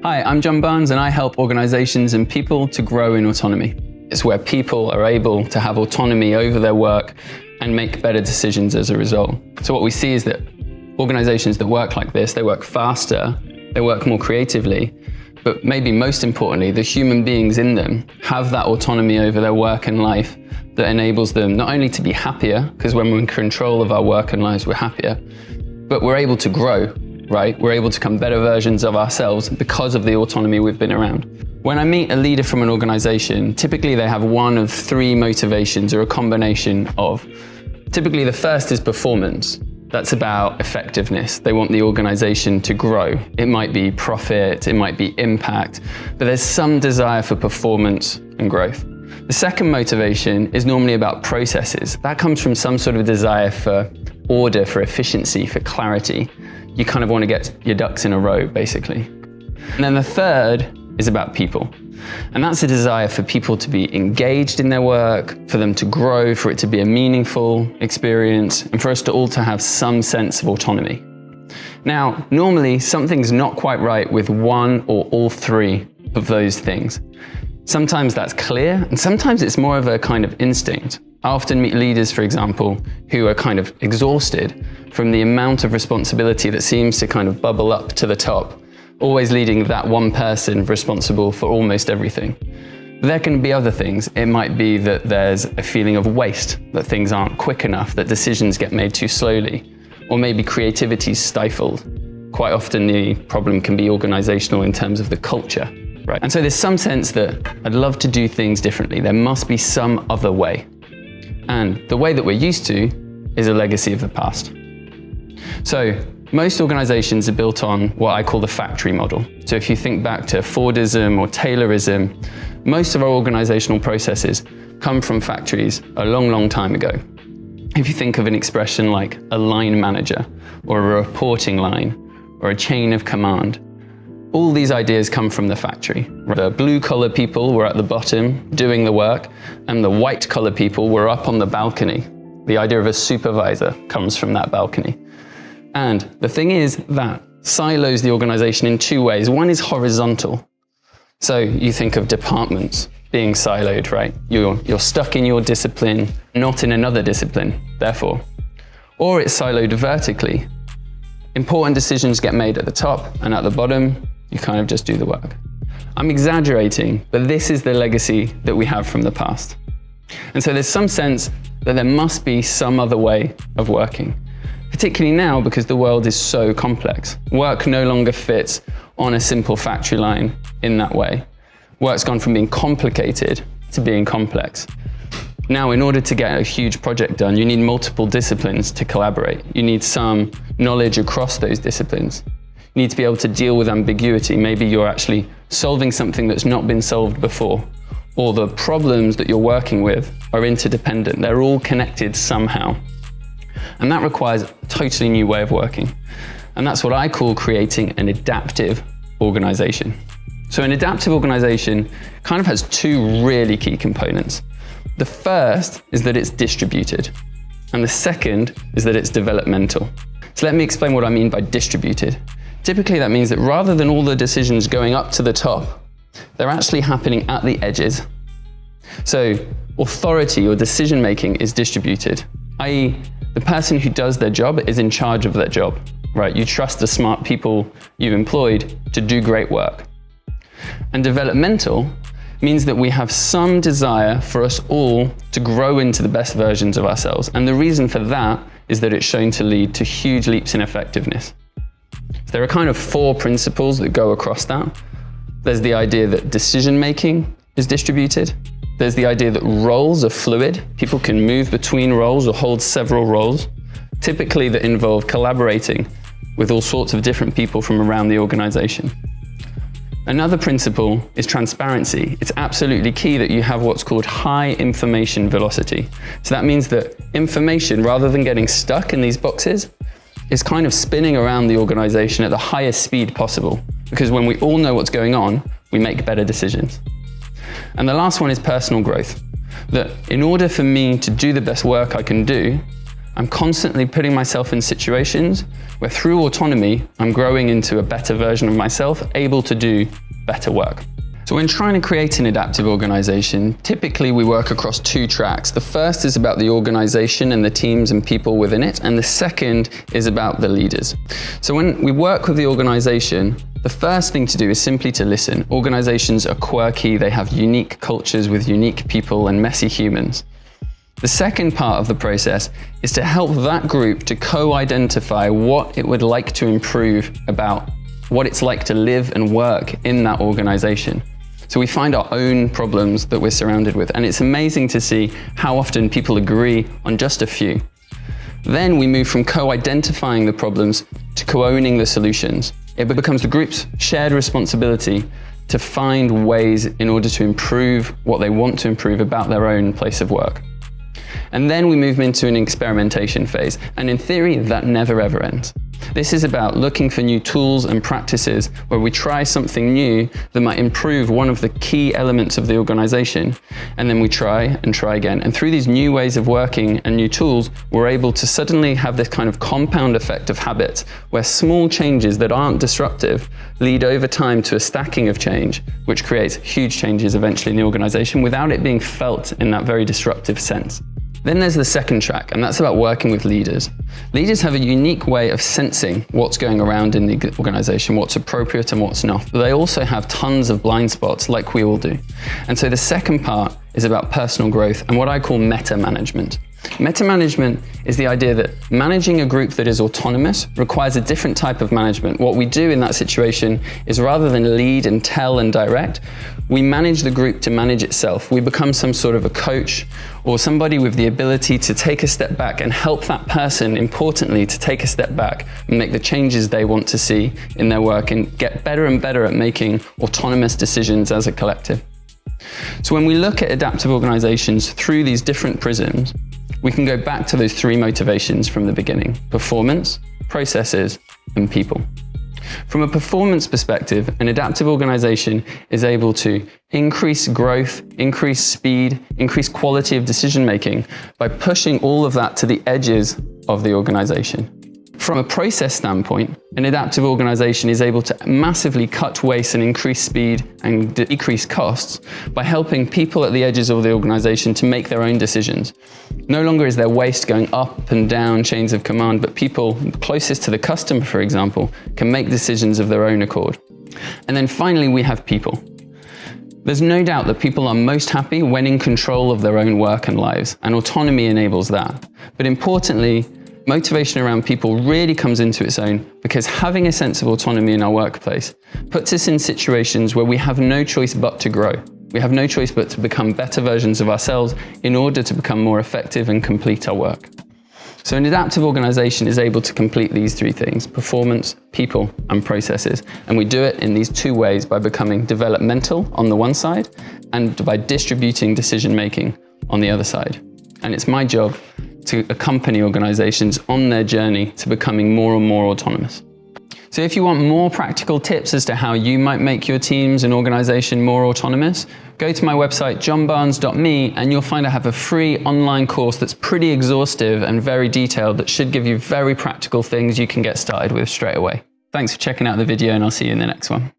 Hi, I'm John Barnes and I help organizations and people to grow in autonomy. It's where people are able to have autonomy over their work and make better decisions as a result. So what we see is that organizations that work like this, they work faster, they work more creatively, but maybe most importantly, the human beings in them have that autonomy over their work and life that enables them not only to be happier, because when we're in control of our work and lives, we're happier, but we're able to grow, right? We're able to become better versions of ourselves because of the autonomy we've been around. When I meet a leader from an organization, typically they have one of three motivations or a combination of. Typically the first is performance. That's about effectiveness. They want the organization to grow. It might be profit, it might be impact, but there's some desire for performance and growth. The second motivation is normally about processes. That comes from some sort of desire for order, for efficiency, for clarity. You kind of want to get your ducks in a row, basically. And then the third is about people. And that's a desire for people to be engaged in their work, for them to grow, for it to be a meaningful experience, and for us to all to have some sense of autonomy. Now, normally something's not quite right with one or all three of those things. Sometimes that's clear, and sometimes it's more of a kind of instinct. I often meet leaders, for example, who are kind of exhausted from the amount of responsibility that seems to kind of bubble up to the top, always leading that one person responsible for almost everything. But there can be other things. It might be that there's a feeling of waste, that things aren't quick enough, that decisions get made too slowly, or maybe creativity is stifled. Quite often the problem can be organizational in terms of the culture, right? And so there's some sense that I'd love to do things differently. There must be some other way. And the way that we're used to is a legacy of the past. So most organizations are built on what I call the factory model. So if you think back to Fordism or Taylorism, most of our organizational processes come from factories a long, long time ago. If you think of an expression like a line manager, or a reporting line, or a chain of command, all these ideas come from the factory. The blue-collar people were at the bottom doing the work, and the white-collar people were up on the balcony. The idea of a supervisor comes from that balcony. And the thing is that silos the organization in two ways. One is horizontal. So you think of departments being siloed, right? You're stuck in your discipline, not in another discipline, therefore. Or it's siloed vertically. Important decisions get made at the top, and at the bottom, you kind of just do the work. I'm exaggerating, but this is the legacy that we have from the past. And so there's some sense that there must be some other way of working. Particularly now because the world is so complex. Work no longer fits on a simple factory line in that way. Work's gone from being complicated to being complex. Now, in order to get a huge project done, you need multiple disciplines to collaborate. You need some knowledge across those disciplines. You need to be able to deal with ambiguity. Maybe you're actually solving something that's not been solved before, or the problems that you're working with are interdependent. They're all connected somehow. And that requires a totally new way of working. And that's what I call creating an adaptive organization. So an adaptive organization kind of has two really key components. The first is that it's distributed. And the second is that it's developmental. So let me explain what I mean by distributed. Typically that means that rather than all the decisions going up to the top, they're actually happening at the edges. So authority or decision making is distributed, i.e., the person who does their job is in charge of their job, right? You trust the smart people you've employed to do great work. And developmental means that we have some desire for us all to grow into the best versions of ourselves. And the reason for that is that it's shown to lead to huge leaps in effectiveness. So there are kind of four principles that go across that. There's the idea that decision-making is distributed. There's the idea that roles are fluid. People can move between roles or hold several roles, typically that involve collaborating with all sorts of different people from around the organization. Another principle is transparency. It's absolutely key that you have what's called high information velocity. So that means that information, rather than getting stuck in these boxes, is kind of spinning around the organization at the highest speed possible. Because when we all know what's going on, we make better decisions. And the last one is personal growth. That in order for me to do the best work I can do, I'm constantly putting myself in situations where through autonomy, I'm growing into a better version of myself, able to do better work. So when trying to create an adaptive organization, typically we work across two tracks. The first is about the organization and the teams and people within it, and the second is about the leaders. So when we work with the organization, the first thing to do is simply to listen. Organizations are quirky, they have unique cultures with unique people and messy humans. The second part of the process is to help that group to co-identify what it would like to improve about what it's like to live and work in that organization. So we find our own problems that we're surrounded with, and it's amazing to see how often people agree on just a few. Then we move from co-identifying the problems to co-owning the solutions. It becomes the group's shared responsibility to find ways in order to improve what they want to improve about their own place of work. And then we move into an experimentation phase, and in theory, that never ever ends. This is about looking for new tools and practices where we try something new that might improve one of the key elements of the organization, and then we try and try again. And through these new ways of working and new tools, we're able to suddenly have this kind of compound effect of habits where small changes that aren't disruptive lead over time to a stacking of change, which creates huge changes eventually in the organization without it being felt in that very disruptive sense. Then there's the second track, and that's about working with leaders. Leaders have a unique way of sensing what's going around in the organization, what's appropriate and what's not. But they also have tons of blind spots, like we all do. And so the second part is about personal growth and what I call meta management. Meta management is the idea that managing a group that is autonomous requires a different type of management. What we do in that situation is rather than lead and tell and direct, we manage the group to manage itself. We become some sort of a coach or somebody with the ability to take a step back and help that person, importantly, to take a step back and make the changes they want to see in their work and get better and better at making autonomous decisions as a collective. So when we look at adaptive organizations through these different prisms, we can go back to those three motivations from the beginning: performance, processes, and people. From a performance perspective, an adaptive organization is able to increase growth, increase speed, increase quality of decision making by pushing all of that to the edges of the organization. From a process standpoint, an adaptive organization is able to massively cut waste and increase speed and decrease costs by helping people at the edges of the organization to make their own decisions. No longer is there waste going up and down chains of command, but people closest to the customer, for example, can make decisions of their own accord. And then finally, we have people. There's no doubt that people are most happy when in control of their own work and lives, and autonomy enables that. But importantly, motivation around people really comes into its own because having a sense of autonomy in our workplace puts us in situations where we have no choice but to grow. We have no choice but to become better versions of ourselves in order to become more effective and complete our work. So an adaptive organization is able to complete these three things: performance, people, and processes. And we do it in these two ways: by becoming developmental on the one side and by distributing decision making on the other side. And it's my job to accompany organizations on their journey to becoming more and more autonomous. So if you want more practical tips as to how you might make your teams and organization more autonomous, go to my website, johnbarnes.me, and you'll find I have a free online course that's pretty exhaustive and very detailed that should give you very practical things you can get started with straight away. Thanks for checking out the video, and I'll see you in the next one.